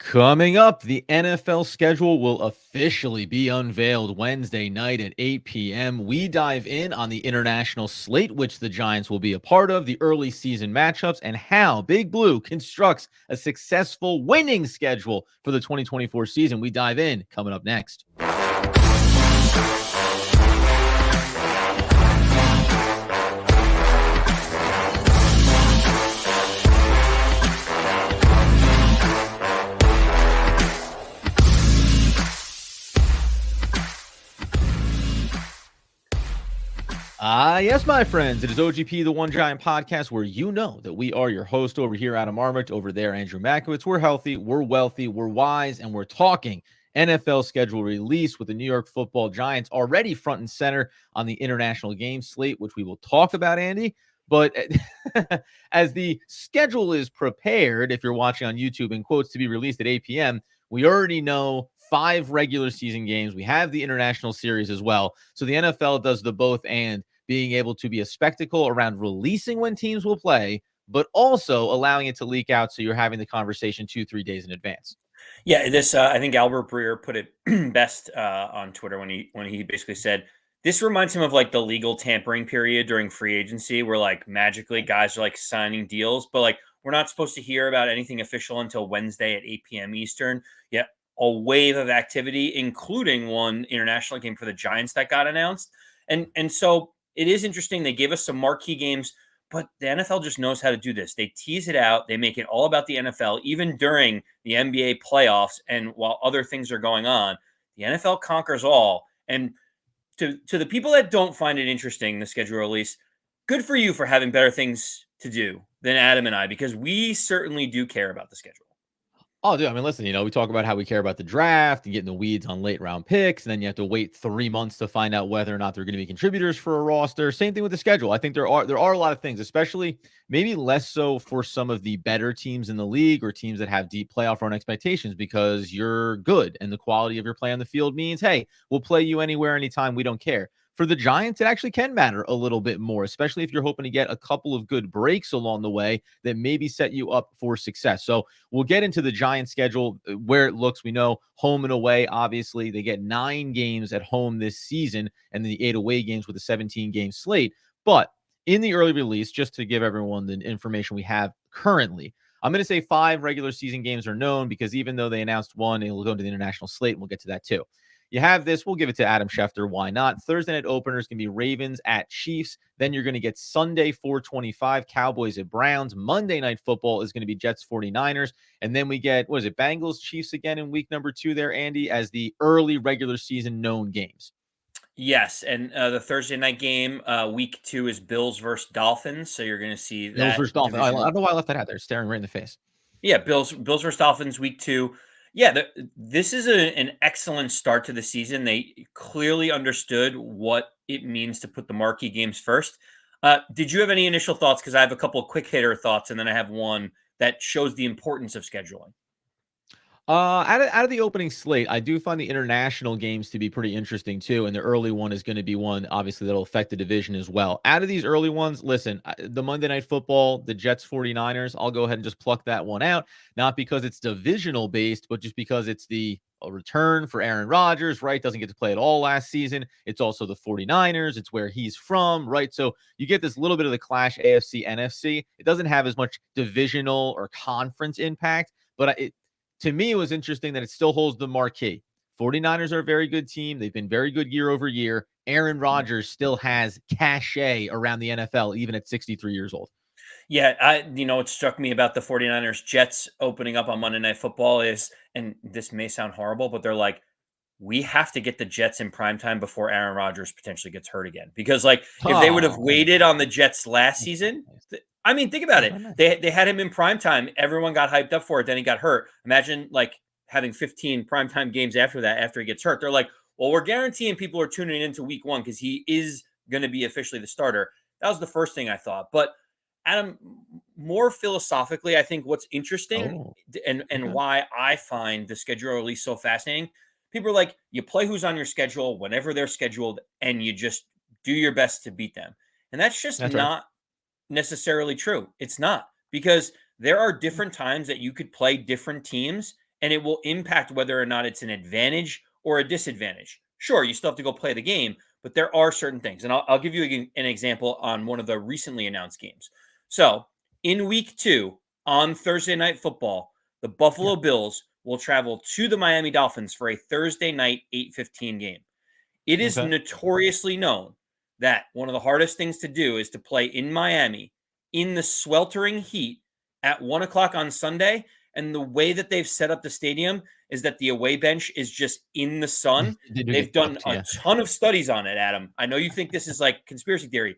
Coming up, the NFL schedule will officially be unveiled Wednesday night at 8 p.m. We dive in on the international slate, which the Giants will be a part of, the early season matchups, and how Big Blue constructs a successful winning schedule for the 2024 season. We dive in coming up next. Yes, my friends. It is OGP, the One Giant Podcast, where you know that we are your host over here, Adam Armich, over there, Andrew Makowitz. We're healthy, we're wealthy, we're wise, and we're talking NFL schedule release with the New York Football Giants already front and center on the international game slate, which we will talk about, Andy. But as the schedule is prepared, if you're watching on YouTube, in quotes, to be released at 8 p.m., we already know 5 regular season games. We have the international series as well. So the NFL does the both and, being able to be a spectacle around releasing when teams will play, but also allowing it to leak out so you're having the conversation 2-3 days in advance. Yeah, this I think Albert Breer put it best on Twitter when he basically said this reminds him of like the legal tampering period during free agency, where like magically guys are like signing deals, but like we're not supposed to hear about anything official until Wednesday at 8 p.m. Eastern. Yet a wave of activity, including one international game for the Giants that got announced, and so it is interesting. They gave us some marquee games. But the NFL just knows how to do this. They tease it out. They make it all about the NFL, even during the NBA playoffs. And while other things are going on, the NFL conquers all. And to the people that don't find it interesting, the schedule release, good for you for having better things to do than Adam and I, because we certainly do care about the schedule. Oh, dude, I mean, listen, we talk about how we care about the draft and getting the weeds on late round picks, and then you have to wait 3 months to find out whether or not they're going to be contributors for a roster. Same thing with the schedule. I think there are a lot of things, especially maybe less so for some of the better teams in the league or teams that have deep playoff run expectations, because you're good and the quality of your play on the field means, hey, we'll play you anywhere, anytime. We don't care. For the Giants, it actually can matter a little bit more, especially if you're hoping to get a couple of good breaks along the way that maybe set you up for success. So we'll get into the Giants schedule, where it looks. We know home and away, obviously. They get 9 games at home this season and the 8 away games with a 17-game slate. But in the early release, just to give everyone the information we have currently, I'm going to say 5 regular season games are known, because even though they announced one, it will go into the international slate, and we'll get to that too. You have this. We'll give it to Adam Schefter. Why not? Thursday night openers can be Ravens at Chiefs. Then you're going to get Sunday 4:25 Cowboys at Browns. Monday night football is going to be Jets 49ers. And then we get, Bengals Chiefs again in week number 2 there, Andy, as the early regular season known games. Yes, and the Thursday night game, week 2 is Bills versus Dolphins. So you're going to see that Bills versus Dolphins. I division. don't know why I left that out there, staring right in the face. Yeah, Bills versus Dolphins week 2. Yeah, this is an excellent start to the season. They clearly understood what it means to put the marquee games first. Did you have any initial thoughts? Because I have a couple of quick hitter thoughts, and then I have one that shows the importance of scheduling. Out of the opening slate, I do find the international games to be pretty interesting too, and the early one is going to be one, obviously, that'll affect the division as well. Out of these early ones, listen, the Monday Night Football, the Jets 49ers, I'll go ahead and just pluck that one out, not because it's divisional based, but just because it's a return for Aaron Rodgers, right? Doesn't get to play at all last season. It's also the 49ers. It's where he's from, right? So you get this little bit of the clash, AFC, NFC. It doesn't have as much divisional or conference impact, but to me, it was interesting that it still holds the marquee. 49ers are a very good team. They've been very good year over year. Aaron Rodgers still has cachet around the NFL, even at 63 years old. Yeah, what struck me about the 49ers Jets opening up on Monday Night Football is, and this may sound horrible, but they're like, we have to get the Jets in primetime before Aaron Rodgers potentially gets hurt again. Because like if they would have waited on the Jets last season, I mean, think about it. They had him in primetime. Everyone got hyped up for it. Then he got hurt. Imagine like having 15 primetime games after that, after he gets hurt. They're like, well, we're guaranteeing people are tuning into week 1 because he is going to be officially the starter. That was the first thing I thought. But Adam, more philosophically, I think what's interesting and why I find the schedule release so fascinating, people are like, you play who's on your schedule whenever they're scheduled, and you just do your best to beat them. And that's just not necessarily true. It's not, because there are different times that you could play different teams and it will impact whether or not it's an advantage or a disadvantage. Sure, you still have to go play the game, but there are certain things. And I'll give you an example on one of the recently announced games. So in week 2 on Thursday Night Football, the Yeah. Buffalo Bills will travel to the Miami Dolphins for a Thursday night 8:15 game. It is Okay. notoriously known that one of the hardest things to do is to play in Miami in the sweltering heat at 1 o'clock on Sunday. And the way that they've set up the stadium is that the away bench is just in the sun. They do They've get done cooked. a Yeah. ton of studies on it, Adam. I know you think this is like conspiracy theory.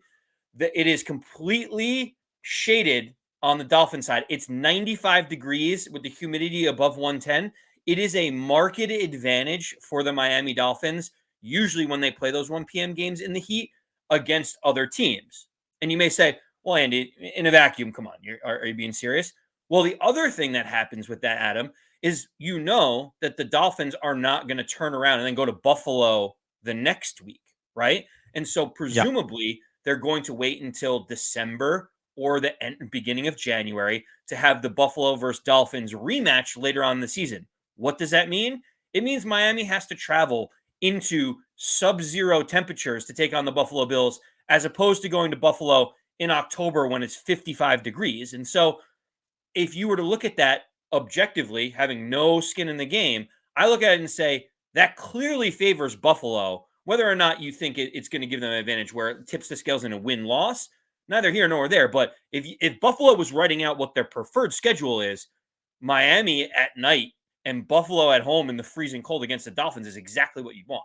That it is completely shaded on the Dolphin side. It's 95 degrees with the humidity above 110. It is a marked advantage for the Miami Dolphins, usually when they play those 1 p.m. games in the heat against other teams. And you may say, well, Andy, in a vacuum, come on, are you being serious? Well, the other thing that happens with that, Adam, is that the Dolphins are not going to turn around and then go to Buffalo the next week, right? And so Yeah. presumably they're going to wait until December or the beginning of January to have the Buffalo versus Dolphins rematch later on in the season. What does that mean? It means Miami has to travel into sub-zero temperatures to take on the Buffalo Bills, as opposed to going to Buffalo in October when it's 55 degrees. And so if you were to look at that objectively, having no skin in the game, I look at it and say that clearly favors Buffalo. Whether or not you think it's going to give them an advantage where it tips the scales in a win-loss, neither here nor there. But if Buffalo was writing out what their preferred schedule is, Miami at night and Buffalo at home in the freezing cold against the Dolphins is exactly what you want.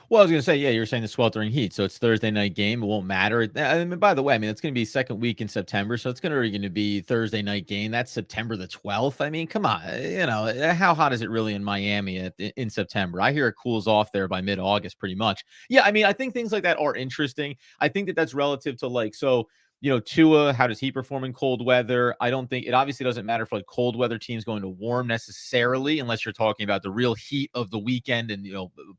Well, I was gonna say, yeah, you're saying the sweltering heat, so it's Thursday night game. It won't matter. I mean, by the way, I mean it's gonna be second week in September, so it's gonna be Thursday night game. That's September the 12th. I mean, come on, how hot is it really in Miami in September? I hear it cools off there by mid-August, pretty much. Yeah, I mean, I think things like that are interesting. I think that's relative to Tua, how does he perform in cold weather? I don't think it obviously doesn't matter for like cold weather teams going to warm necessarily, unless you're talking about the real heat of the weekend and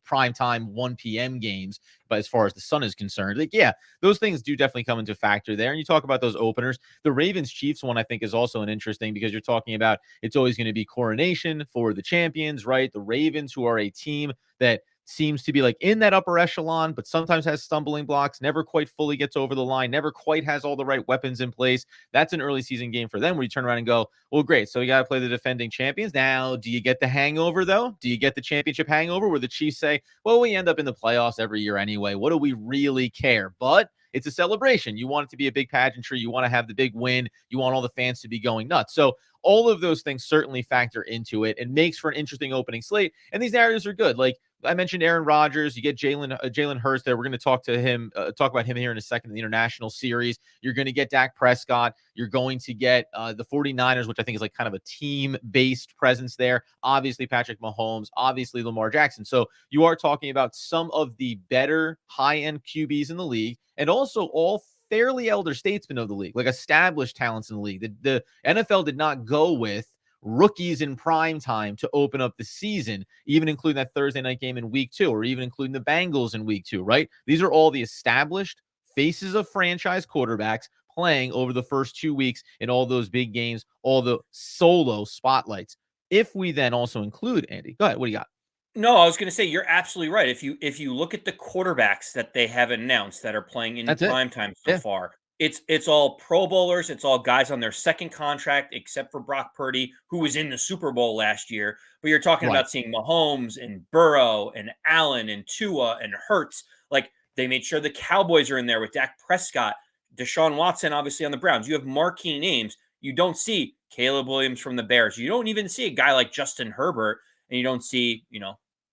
prime time 1 p.m. games. But as far as the sun is concerned, like yeah, those things do definitely come into factor there. And you talk about those openers. The Ravens Chiefs one I think is also an interesting because you're talking about it's always going to be coronation for the champions, right? The Ravens, who are a team that seems to be like in that upper echelon, but sometimes has stumbling blocks, never quite fully gets over the line, never quite has all the right weapons in place. That's an early season game for them where you turn around and go, well, great. So you got to play the defending champions. Now, do you get the hangover though? Do you get the championship hangover where the Chiefs say, well, we end up in the playoffs every year anyway. What do we really care? But it's a celebration. You want it to be a big pageantry. You want to have the big win. You want all the fans to be going nuts. So all of those things certainly factor into it and makes for an interesting opening slate. And these narratives are good. Like I mentioned Aaron Rodgers. You get Jalen Hurts there. We're going to talk about him here in a second in the international series. You're going to get Dak Prescott. You're going to get the 49ers, which I think is like kind of a team-based presence there. Obviously, Patrick Mahomes. Obviously, Lamar Jackson. So you are talking about some of the better high-end QBs in the league and also all fairly elder statesmen of the league, like established talents in the league. The NFL did not go with rookies in prime time to open up the season, even including that Thursday night game in week 2, or even including the Bengals in week 2, right? These are all the established faces of franchise quarterbacks playing over the first 2 weeks in all those big games, all the solo spotlights. If we then also include Andy, go ahead. What do you got? No, I was going to say you're absolutely right. If you look at the quarterbacks that they have announced that are playing in That's it. prime time so Yeah. far, it's all Pro Bowlers. It's all guys on their second contract, except for Brock Purdy, who was in the Super Bowl last year. But you're talking Right. about seeing Mahomes and Burrow and Allen and Tua and Hurts. Like they made sure the Cowboys are in there with Dak Prescott, Deshaun Watson, obviously on the Browns. You have marquee names. You don't see Caleb Williams from the Bears. You don't even see a guy like Justin Herbert, and you don't see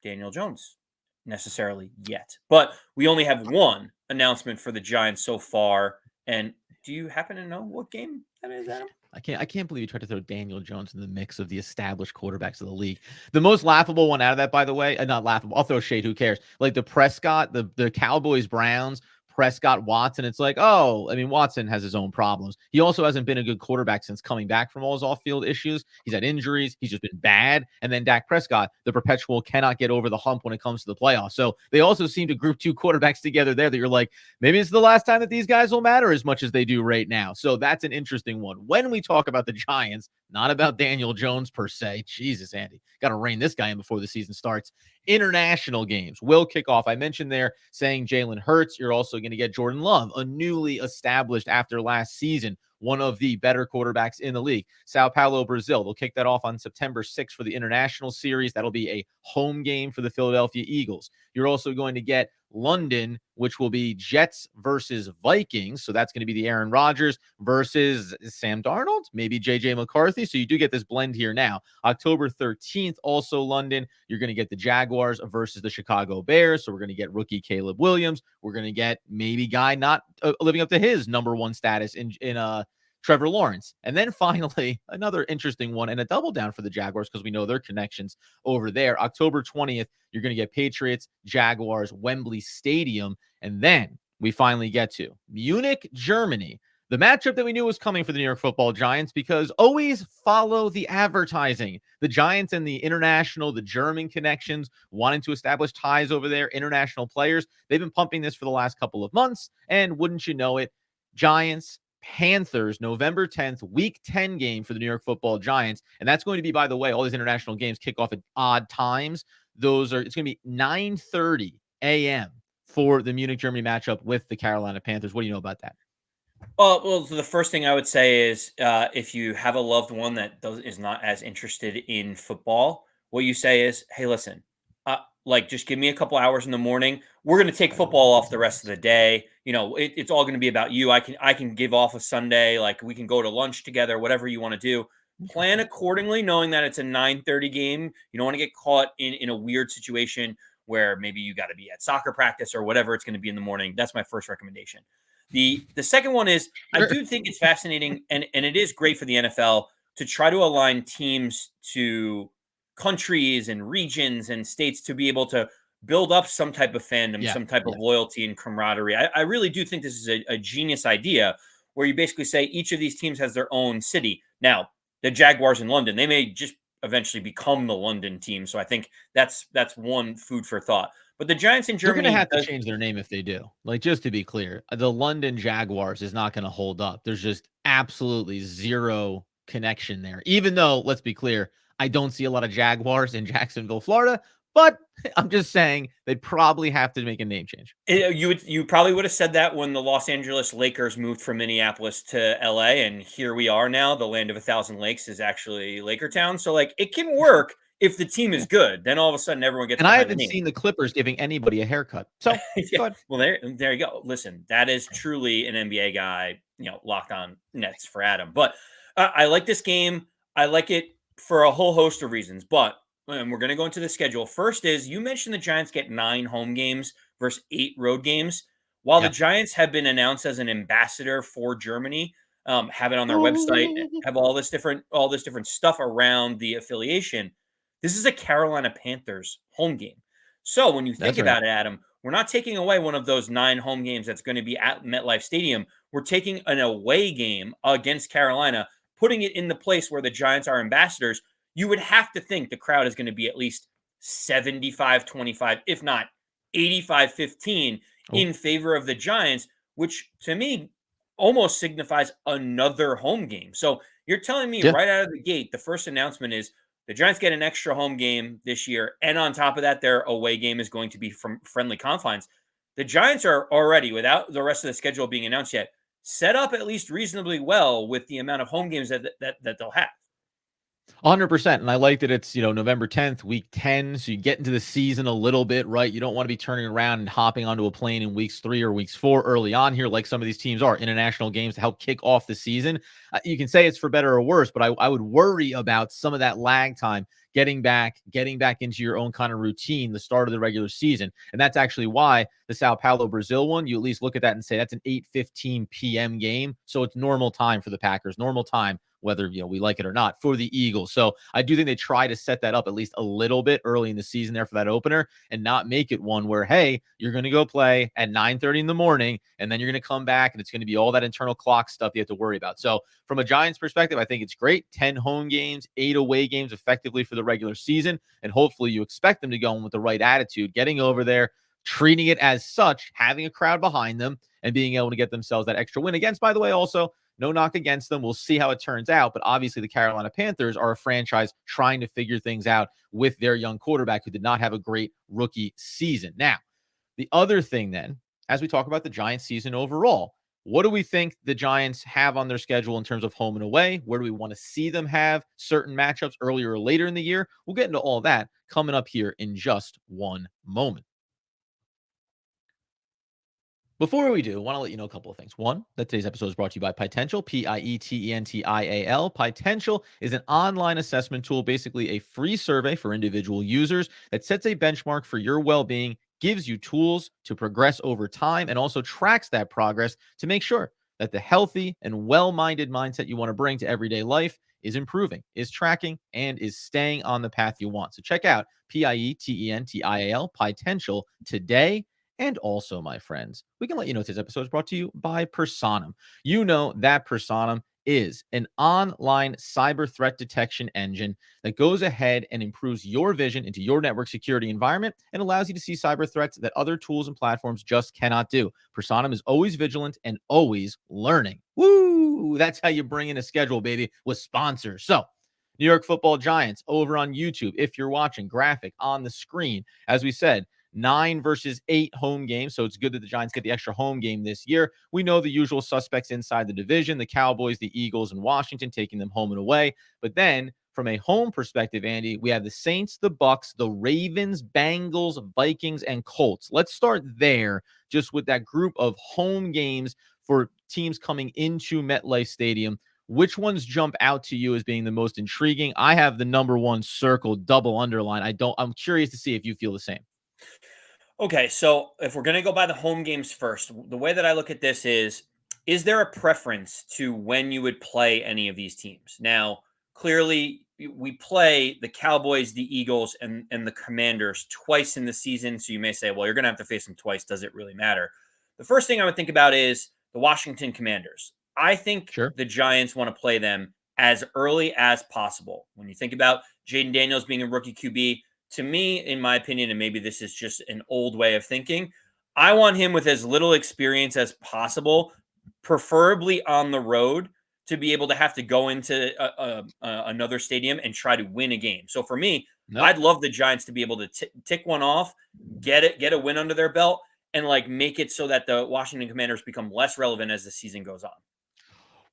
Daniel Jones necessarily yet. But we only have one announcement for the Giants so far. And do you happen to know what game that is, Adam? I can't believe you tried to throw Daniel Jones in the mix of the established quarterbacks of the league. The most laughable one out of that, by the way, not laughable. I'll throw shade. Who cares? Like the Prescott, the Cowboys, Browns, Prescott, Watson. It's like, oh, I mean, Watson has his own problems. He also hasn't been a good quarterback since coming back from all his off-field issues. He's had injuries. He's just been bad. And then Dak Prescott, the perpetual cannot get over the hump when it comes to the playoffs. So they also seem to group two quarterbacks together there that you're like, maybe it's the last time that these guys will matter as much as they do right now. So that's an interesting one. When we talk about the Giants, not about Daniel Jones per se. Jesus, Andy, got to rein this guy in before the season starts. International games will kick off. I mentioned there saying Jalen Hurts. You're also going to get Jordan Love, a newly established after last season, one of the better quarterbacks in the league. Sao Paulo, Brazil. They'll kick that off on September 6th for the international series. That'll be a home game for the Philadelphia Eagles. You're also going to get London, which will be Jets versus Vikings. So that's going to be the Aaron Rodgers versus Sam Darnold, maybe JJ McCarthy. So you do get this blend here now. October 13th, also London. You're going to get the Jaguars versus the Chicago Bears. So we're going to get rookie Caleb Williams. We're going to get maybe guy not living up to his number one status in Trevor Lawrence. And then finally, another interesting one and a double down for the Jaguars because we know their connections over there. October 20th, you're going to get Patriots, Jaguars, Wembley Stadium. And then we finally get to Munich, Germany. The matchup that we knew was coming for the New York Football Giants because always follow the advertising. The Giants and the international, the German connections, wanting to establish ties over there, international players. They've been pumping this for the last couple of months. And wouldn't you know it, Giants, Panthers, November 10th, week 10 game for the New York Football Giants. And that's going to be, by the way, all these international games kick off at odd times. It's going to be 9:30 a.m. for the Munich, Germany matchup with the Carolina Panthers. What do you know about that? Well, so the first thing I would say is if you have a loved one that is not as interested in football, what you say is, hey, listen, just give me a couple hours in the morning. We're going to take football off the rest of the day. It's all going to be about you. I can give off a Sunday. Like we can go to lunch together, whatever you want to do. Plan accordingly, knowing that it's a 9:30 game. You don't want to get caught in a weird situation where maybe you got to be at soccer practice or whatever it's going to be in the morning. That's my first recommendation. The second one is I do think it's fascinating and it is great for the NFL to try to align teams to countries and regions and states to be able to build up some type of fandom, some type of loyalty and camaraderie. I really do think this is a genius idea where you basically say each of these teams has their own city. Now, the Jaguars in London, they may just eventually become the London team. So I think that's one food for thought. But the Giants in Germany, they're going to have to change their name if they do. Like, just to be clear, the London Jaguars is not going to hold up. There's just absolutely zero connection there. Even though, let's be clear, I don't see a lot of Jaguars in Jacksonville, Florida. But I'm just saying they'd probably have to make a name change. You probably would have said that when the Los Angeles Lakers moved from Minneapolis to LA, and here we are now. The land of 1,000 lakes is actually Lakertown. So it can work if the team is good. Then all of a sudden everyone gets. And I haven't seen the Clippers giving anybody a haircut. So yeah. Well, there you go. Listen, that is truly an NBA guy. Locked on Nets for Adam. But I like this game. I like it for a whole host of reasons. But and we're going to go into the schedule. First is you mentioned the Giants get 9 home games versus 8 road games. While the Giants have been announced as an ambassador for Germany, have it on their website, have all this different stuff around the affiliation. This is a Carolina Panthers home game. So when you think about it, Adam, we're not taking away one of those 9 home games that's going to be at MetLife Stadium. We're taking an away game against Carolina, putting it in the place where the Giants are ambassadors. You would have to think the crowd is going to be at least 75-25, if not 85-15 in favor of the Giants, which to me almost signifies another home game. So you're telling me right out of the gate, the first announcement is the Giants get an extra home game this year. And on top of that, their away game is going to be from friendly confines. The Giants are already, without the rest of the schedule being announced yet, set up at least reasonably well with the amount of home games that they'll have. 100%. And I like that it's, November 10th, week 10. So you get into the season a little bit, right? You don't want to be turning around and hopping onto a plane in weeks 3 or weeks 4 early on here, like some of these teams are. International games to help kick off the season. You can say it's for better or worse, but I would worry about some of that lag time getting back into your own kind of routine, the start of the regular season. And that's actually why the Sao Paulo, Brazil one, you at least look at that and say that's an 8:15 p.m. game. So it's normal time for the Packers, normal time, whether we like it or not, for the Eagles. So I do think they try to set that up at least a little bit early in the season there for that opener and not make it one where, hey, you're going to go play at 9:30 in the morning and then you're going to come back and it's going to be all that internal clock stuff you have to worry about. So from a Giants perspective, I think it's great. 10 home games, 8 away games effectively for the regular season. And hopefully you expect them to go in with the right attitude, getting over there, treating it as such, having a crowd behind them and being able to get themselves that extra win against, by the way, also No knock against them. We'll see how it turns out. But obviously, the Carolina Panthers are a franchise trying to figure things out with their young quarterback who did not have a great rookie season. Now, the other thing then, as we talk about the Giants season overall, what do we think the Giants have on their schedule in terms of home and away? Where do we want to see them have certain matchups earlier or later in the year? We'll get into all that coming up here in just one moment. Before we do, I want to let you know a couple of things. One, that today's episode is brought to you by Pietential, Pietential. Pietential is an online assessment tool, basically a free survey for individual users that sets a benchmark for your well-being, gives you tools to progress over time, and also tracks that progress to make sure that the healthy and well-minded mindset you want to bring to everyday life is improving, is tracking, and is staying on the path you want. So check out Pietential, Pietential today. And also, my friends, we can let you know today's episode is brought to you by Personam. You know that Personam is an online cyber threat detection engine that goes ahead and improves your vision into your network security environment and allows you to see cyber threats that other tools and platforms just cannot do. Personam is always vigilant and always learning. Woo! That's how you bring in a schedule, baby, with sponsors. So, New York Football Giants over on YouTube. If you're watching, graphic on the screen. As we said, 9 versus 8 home games. So it's good that the Giants get the extra home game this year. We know the usual suspects inside the division, the Cowboys, the Eagles, and Washington, taking them home and away. But then from a home perspective, Andy, we have the Saints, the Bucks, the Ravens, Bengals, Vikings, and Colts. Let's start there just with that group of home games for teams coming into MetLife Stadium. Which ones jump out to you as being the most intriguing? I have the number one circled, double underline. I'm curious to see if you feel the same. Okay, so if we're going to go by the home games first, the way that I look at this is there a preference to when you would play any of these teams? Now, clearly, we play the Cowboys, the Eagles, and the Commanders twice in the season. So you may say, well, you're going to have to face them twice. Does it really matter? The first thing I would think about is the Washington Commanders. I think Sure. the Giants want to play them as early as possible. When you think about Jayden Daniels being a rookie QB, to me, in my opinion, and maybe this is just an old way of thinking, I want him with as little experience as possible, preferably on the road, to be able to have to go into another stadium and try to win a game. So for me, Nope. I'd love the Giants to be able to tick one off, get a win under their belt, and like make it so that the Washington Commanders become less relevant as the season goes on.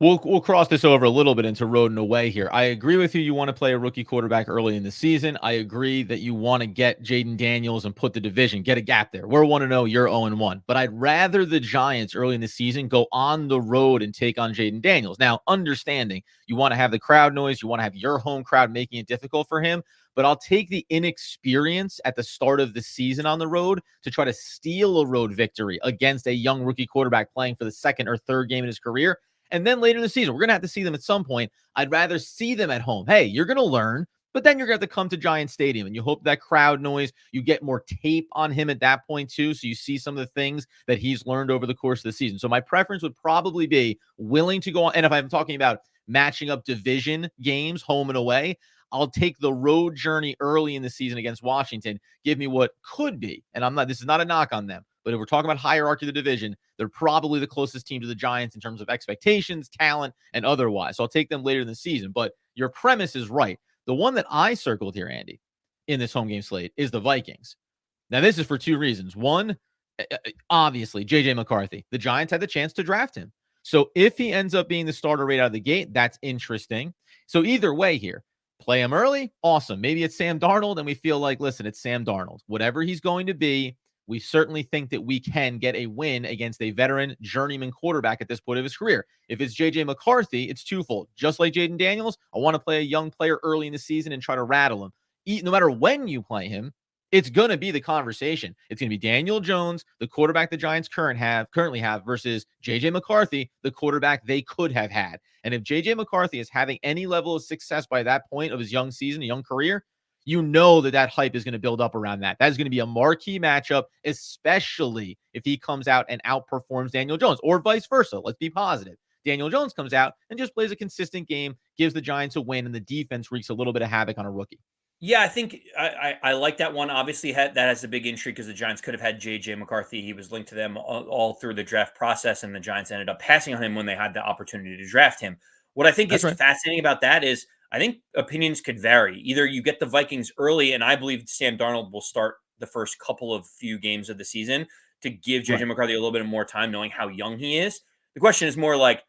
We'll cross this over a little bit into road and away here. I agree with you. You want to play a rookie quarterback early in the season. I agree that you want to get Jayden Daniels and put the division, get a gap there. We're 1-0, you're 0-1. But I'd rather the Giants early in the season go on the road and take on Jayden Daniels. Now, understanding you want to have the crowd noise, you want to have your home crowd making it difficult for him. But I'll take the inexperience at the start of the season on the road to try to steal a road victory against a young rookie quarterback playing for the second or third game in his career. And then later in the season, we're going to have to see them at some point. I'd rather see them at home. Hey, you're going to learn, but then you're going to have to come to Giant Stadium, and you hope that crowd noise, you get more tape on him at that point too, so you see some of the things that he's learned over the course of the season. So my preference would probably be willing to go on, and if I'm talking about matching up division games, home and away, I'll take the road journey early in the season against Washington. Give me what could be, and this is not a knock on them, but if we're talking about hierarchy of the division, they're probably the closest team to the Giants in terms of expectations, talent, and otherwise. So I'll take them later in the season. But your premise is right. The one that I circled here, Andy, in this home game slate is the Vikings. Now, this is for two reasons. One, obviously, J.J. McCarthy. The Giants had the chance to draft him. So if he ends up being the starter right out of the gate, that's interesting. So either way here, play him early, awesome. Maybe it's Sam Darnold, and we feel like, listen, it's Sam Darnold. Whatever he's going to be, we certainly think that we can get a win against a veteran journeyman quarterback at this point of his career. If it's J.J. McCarthy, it's twofold. Just like Jayden Daniels, I want to play a young player early in the season and try to rattle him. No matter when you play him, it's going to be the conversation. It's going to be Daniel Jones, the quarterback the Giants currently have, versus J.J. McCarthy, the quarterback they could have had. And if J.J. McCarthy is having any level of success by that point of his young season, a young career, you know that hype is going to build up around that. That is going to be a marquee matchup, especially if he comes out and outperforms Daniel Jones, or vice versa. Let's be positive. Daniel Jones comes out and just plays a consistent game, gives the Giants a win, and the defense wreaks a little bit of havoc on a rookie. Yeah, I think I like that one. Obviously, that has a big intrigue because the Giants could have had JJ McCarthy. He was linked to them all through the draft process, and the Giants ended up passing on him when they had the opportunity to draft him. What I think That's is right. fascinating about that is I think opinions could vary. Either you get the Vikings early, and I believe Sam Darnold will start the first couple of few games of the season to give JJ Right. McCarthy a little bit more time, knowing how young he is. The question is more like,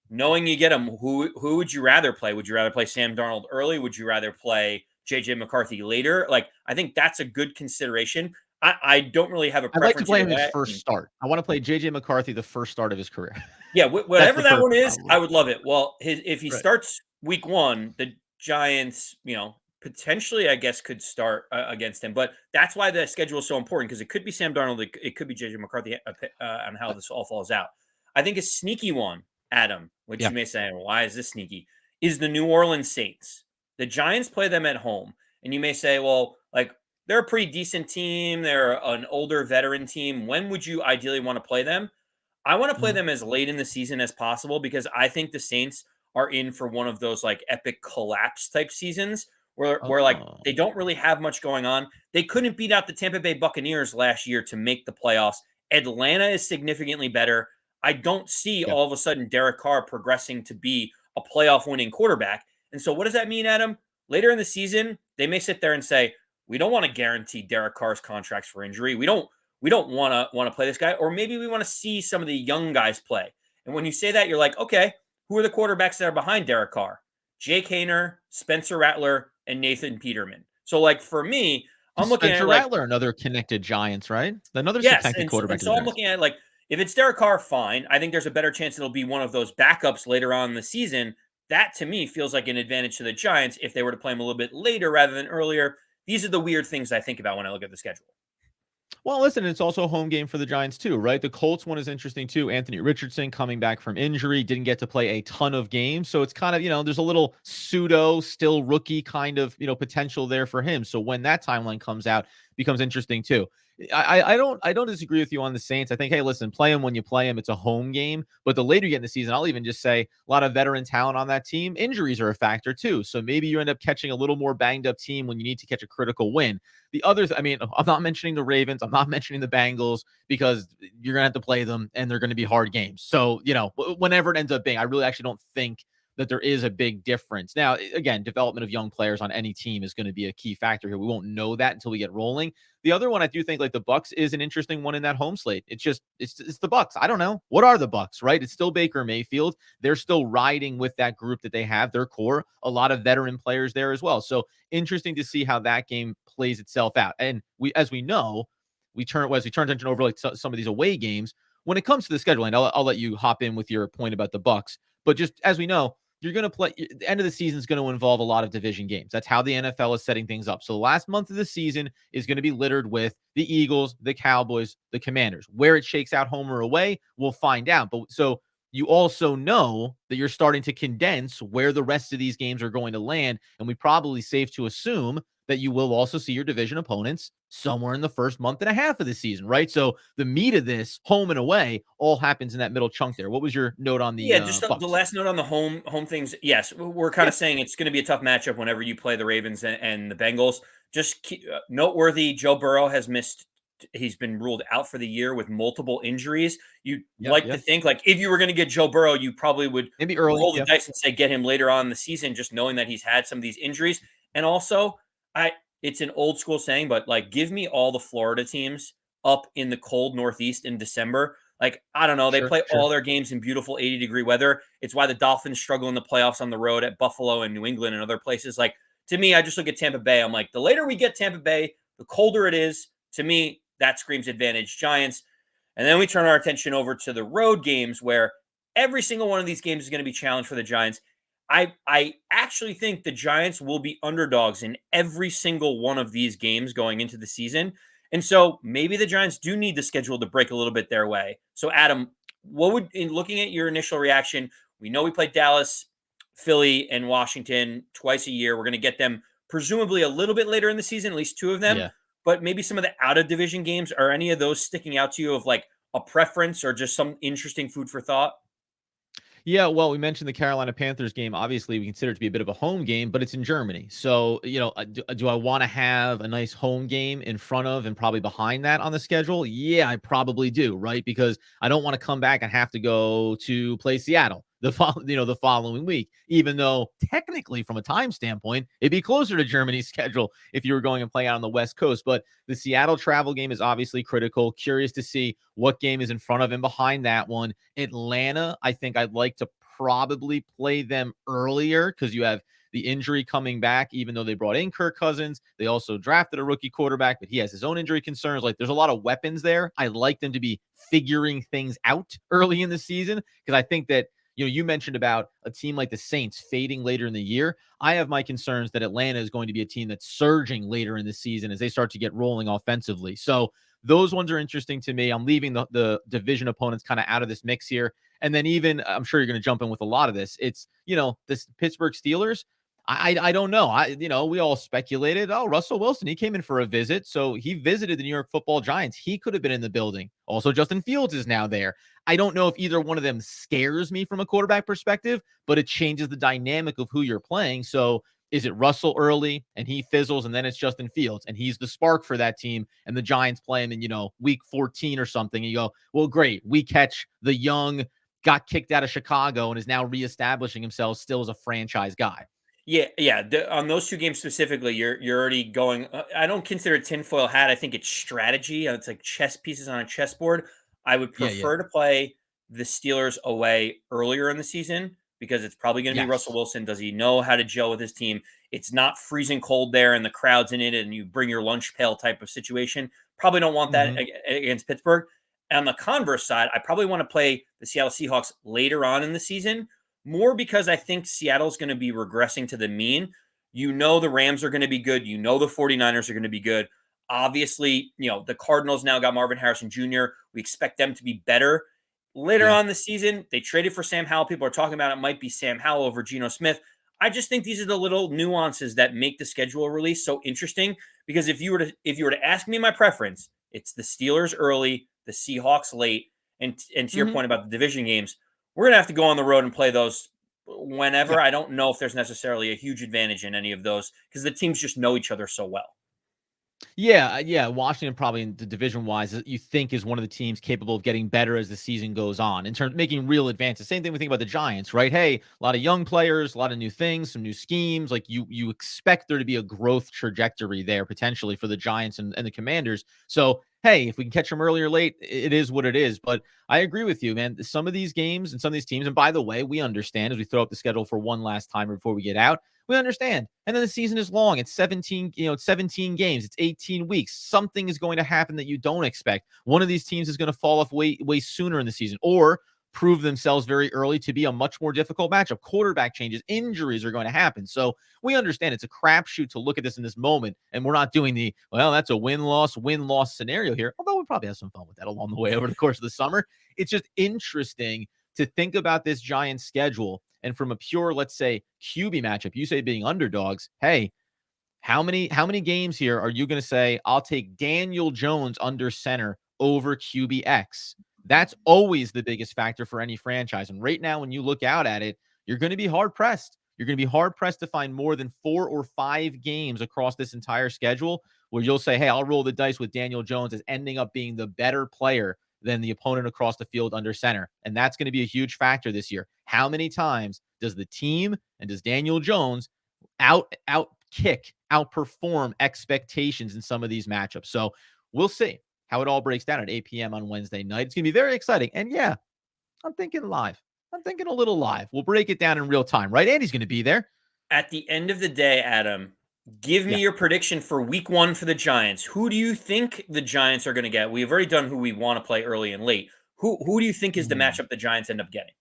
knowing you get him, who would you rather play? Would you rather play Sam Darnold early? Would you rather play JJ McCarthy later? Like, I think that's a good consideration. I don't really have a I'd like to preference play either him his way. first start. I want to play JJ McCarthy the first start of his career. Yeah, That's whatever the that one purpose, is, probably. I would love it. Well, if he Right. starts week one, the Giants, potentially, I guess, could start against him. But that's why the schedule is so important because it could be Sam Darnold, it could be JJ McCarthy on how this all falls out. I think a sneaky one, Adam, which Yeah. you may say, well, why is this sneaky? Is the New Orleans Saints. The Giants play them at home, and you may say, well, like they're a pretty decent team. They're an older veteran team. When would you ideally want to play them? I want to play Mhm. them as late in the season as possible because I think the Saints are in for one of those like epic collapse type seasons where like Oh, they don't really have much going on. They couldn't beat out the Tampa Bay Buccaneers last year to make the playoffs. Atlanta is significantly better. I don't see yeah. all of a sudden Derek Carr progressing to be a playoff winning quarterback. And so what does that mean, Adam? Later in the season, they may sit there and say, "We don't want to guarantee Derek Carr's contracts for injury. We don't want to play this guy, or maybe we want to see some of the young guys play." And when you say that, you're like, okay, who are the quarterbacks that are behind Derek Carr? Jake Hayner, Spencer Rattler, and Nathan Peterman. So, like for me, I'm looking at it Spencer like, Rattler, another connected Giants, right? Another yes, connected and quarterback to the so I'm Giants. looking at it like, if it's Derek Carr, fine. I think there's a better chance it'll be one of those backups later on in the season. That to me feels like an advantage to the Giants if they were to play him a little bit later rather than earlier. These are the weird things I think about when I look at the schedule. Well, listen, it's also a home game for the Giants too, right? The Colts one is interesting too. Anthony Richardson coming back from injury, didn't get to play a ton of games. So it's kind of, there's a little pseudo, still rookie kind of, potential there for him. So when that timeline comes out, becomes interesting too. I don't disagree with you on the Saints. I think, hey, listen, play them when you play them. It's a home game. But the later you get in the season, I'll even just say a lot of veteran talent on that team. Injuries are a factor too. So maybe you end up catching a little more banged up team when you need to catch a critical win. The others, I mean, I'm not mentioning the Ravens. I'm not mentioning the Bengals because you're going to have to play them and they're going to be hard games. So, whenever it ends up being, I really actually don't think that there is a big difference. Now, again, development of young players on any team is going to be a key factor here. We won't know that until we get rolling. The other one, I do think like the Bucks is an interesting one in that home slate. It's the Bucks. I don't know. What are the Bucks, right? It's still Baker Mayfield. They're still riding with that group that they have, their core, a lot of veteran players there as well. So interesting to see how that game plays itself out. And as we know, as we turn attention over like some of these away games, when it comes to the scheduling, I'll let you hop in with your point about the Bucks. But just as we know, you're going to play the end of the season is going to involve a lot of division games. That's how the NFL is setting things up. So the last month of the season is going to be littered with the Eagles, the Cowboys, the Commanders. Where it shakes out home or away, we'll find out. But so you also know that you're starting to condense where the rest of these games are going to land. And we probably safe to assume that you will also see your division opponents somewhere in the first month and a half of the season, right? So the meat of this, home and away, all happens in that middle chunk there. What was your note on the Yeah, just the Bucks? last note on the home things. Yes, we're kind Yeah, of saying it's going to be a tough matchup whenever you play the Ravens and the Bengals. Just noteworthy, Joe Burrow has missed. He's been ruled out for the year with multiple injuries. You'd yeah, like to yeah. think like if you were going to get Joe Burrow, you probably would Maybe early. roll the Yeah, dice and say get him later on in the season, just knowing that he's had some of these injuries. And also, I it's an old school saying, but like give me all the Florida teams up in the cold Northeast in December. Like, I don't know. They sure, play sure. all their games in beautiful 80-degree weather. It's why the Dolphins struggle in the playoffs on the road at Buffalo and New England and other places. Like, to me, I just look at Tampa Bay. I'm like, the later we get Tampa Bay, the colder it is. To me, that screams advantage Giants. And then we turn our attention over to the road games where every single one of these games is going to be challenged for the Giants. I actually think the Giants will be underdogs in every single one of these games going into the season. And so maybe the Giants do need the schedule to break a little bit their way. So, Adam, what would, in looking at your initial reaction, we know we play Dallas, Philly, and Washington twice a year. We're going to get them presumably a little bit later in the season, at least two of them. Yeah. But maybe some of the out of division games, are any of those sticking out to you of like a preference or just some interesting food for thought? Yeah, well, we mentioned the Carolina Panthers game. Obviously, we consider it to be a bit of a home game, but it's in Germany. So, do I want to have a nice home game in front of and probably behind that on the schedule? Yeah, I probably do, right? Because I don't want to come back and have to go to play Seattle the following week. Even though technically, from a time standpoint, it'd be closer to Germany's schedule if you were going and playing out on the West Coast. But the Seattle travel game is obviously critical. Curious to see what game is in front of and behind that one. Atlanta, I think I'd like to probably play them earlier because you have the injury coming back, even though they brought in Kirk Cousins. They also drafted a rookie quarterback, but he has his own injury concerns. Like, there's a lot of weapons there. I like them to be figuring things out early in the season because I think that, you mentioned about a team like the Saints fading later in the year. I have my concerns that Atlanta is going to be a team that's surging later in the season as they start to get rolling offensively. So those ones are interesting to me. I'm leaving the division opponents kind of out of this mix here. And then even, I'm sure you're going to jump in with a lot of this. It's, this Pittsburgh Steelers. I don't know. We all speculated, oh, Russell Wilson, he came in for a visit. So he visited the New York Football Giants. He could have been in the building. Also, Justin Fields is now there. I don't know if either one of them scares me from a quarterback perspective, but it changes the dynamic of who you're playing. So is it Russell early and he fizzles, and then it's Justin Fields and he's the spark for that team, and the Giants play him in, week 14 or something, and you go, well, great. We catch the young, got kicked out of Chicago and is now reestablishing himself still as a franchise guy. Yeah, yeah. On those two games specifically, you're already going. I don't consider it tinfoil hat. I think it's strategy. It's like chess pieces on a chessboard. I would Yeah, yeah. prefer to play the Steelers away earlier in the season because it's probably going to be Russell Yes. Wilson. Does he know how to gel with his team? It's not freezing cold there and the crowd's in it, and you bring your lunch pail type of situation. Probably don't want that Mm-hmm. against Pittsburgh. And on the converse side, I probably want to play the Seattle Seahawks later on in the season, more because I think Seattle's going to be regressing to the mean. The Rams are going to be good. The 49ers are going to be good. Obviously, the Cardinals now got Marvin Harrison Jr. We expect them to be better. Later Yeah. on the season, they traded for Sam Howell. People are talking about it might be Sam Howell over Geno Smith. I just think these are the little nuances that make the schedule release so interesting. Because if you were to ask me my preference, it's the Steelers early, the Seahawks late, and to your Mm-hmm. point about the division games, we're gonna have to go on the road and play those Yeah. whenever. I don't know if there's necessarily a huge advantage in any of those because the teams just know each other so well. Yeah, yeah. Washington probably in the division wise, you think is one of the teams capable of getting better as the season goes on in terms of making real advances. Same thing we think about the Giants, right? Hey, a lot of young players, a lot of new things, some new schemes. Like you expect there to be a growth trajectory there potentially for the Giants and the Commanders. So hey, if we can catch them early or late, it is what it is. But I agree with you, man. Some of these games and some of these teams, and by the way, we understand as we throw up the schedule for one last time before we get out. We understand. And then the season is long. It's 17, it's 17 games. It's 18 weeks. Something is going to happen that you don't expect. One of these teams is going to fall off way sooner in the season or prove themselves very early to be a much more difficult matchup. Quarterback changes, injuries are going to happen. So we understand it's a crapshoot to look at this in this moment. And we're not doing that's a win-loss scenario here. Although we'll probably have some fun with that along the way over the course of the summer. It's just interesting to think about this Giants schedule. And from a pure, let's say, QB matchup, you say being underdogs. Hey, how many games here are you going to say, I'll take Daniel Jones under center over QBX? That's always the biggest factor for any franchise. And right now, when you look out at it, you're going to be hard pressed. You're going to be hard pressed to find more than 4 or 5 games across this entire schedule where you'll say, hey, I'll roll the dice with Daniel Jones as ending up being the better player than the opponent across the field under center. And that's going to be a huge factor this year. How many times does the team and does Daniel Jones outperform expectations in some of these matchups? So we'll see how it all breaks down at 8 p.m. on Wednesday night. It's going to be very exciting. And yeah, I'm thinking live. I'm thinking a little live. We'll break it down in real time, right? Andy's going to be there. At the end of the day, Adam, give me Yeah. your prediction for week one for the Giants. Who do you think the Giants are going to get? We've already done who we want to play early and late. Who do you think is the Hmm. matchup the Giants end up getting?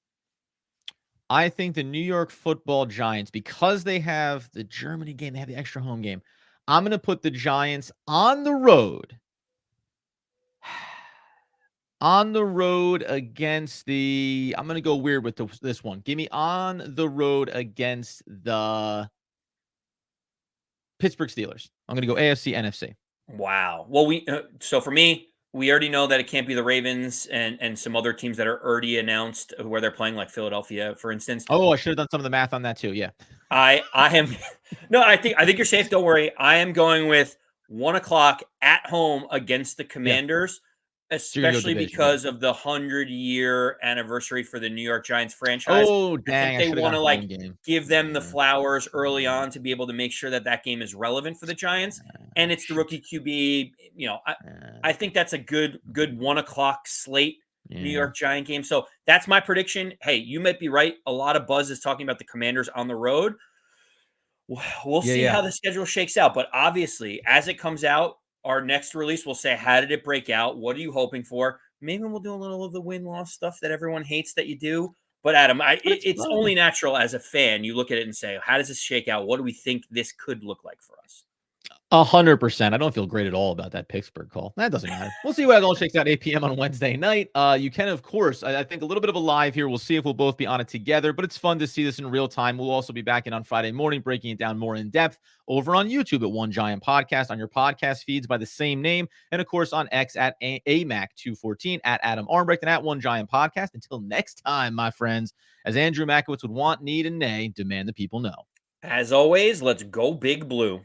I think the New York Football Giants, because they have the Germany game, they have the extra home game. I'm going to put the Giants on the road. On the road against I'm going to go weird with this one. Give me on the road against the Pittsburgh Steelers. I'm going to go AFC, NFC. Wow. Well, so for me, We already know that it can't be the Ravens and some other teams that are already announced where they're playing, like Philadelphia, for instance. Oh, I should have done some of the math on that too. Yeah. I am no, I think you're safe. Don't worry. I am going with 1 o'clock at home against the Yeah. Commanders, So you're gonna go especially division. Yeah. because of the 100-year anniversary for the New York Giants franchise. Oh, I think dang. I they should have want gone to home like game. give them the Yeah. flowers early on to be able to make sure that that game is relevant for the Giants. And it's the Shoot. rookie QB. I think that's a good 1 o'clock slate. New Yeah. York Giant game. So that's my prediction. Hey, you might be right. A lot of buzz is talking about the Commanders on the road. We'll Yeah. see Yeah. how the schedule shakes out. But obviously, as it comes out, our next release will say, how did it break out? What are you hoping for? Maybe we'll do a little of the win-loss stuff that everyone hates that you do. But Adam, But it's it's fun. only natural as a fan. You look at it and say, how does this shake out? What do we think this could look like for us? 100%. I don't feel great at all about that Pittsburgh call. That doesn't matter. We'll see how it all shakes out 8 p.m. on Wednesday night. You can, of course, I think a little bit of a live here. We'll see if we'll both be on it together, but it's fun to see this in real time. We'll also be back in on Friday morning, breaking it down more in depth over on YouTube at One Giant Podcast, on your podcast feeds by the same name, and of course on X at AMAC214, at Adam Armbrecht, and at One Giant Podcast. Until next time, my friends, as Andrew Makowitz would want, need, and nay, demand the people know. As always, let's go Big Blue.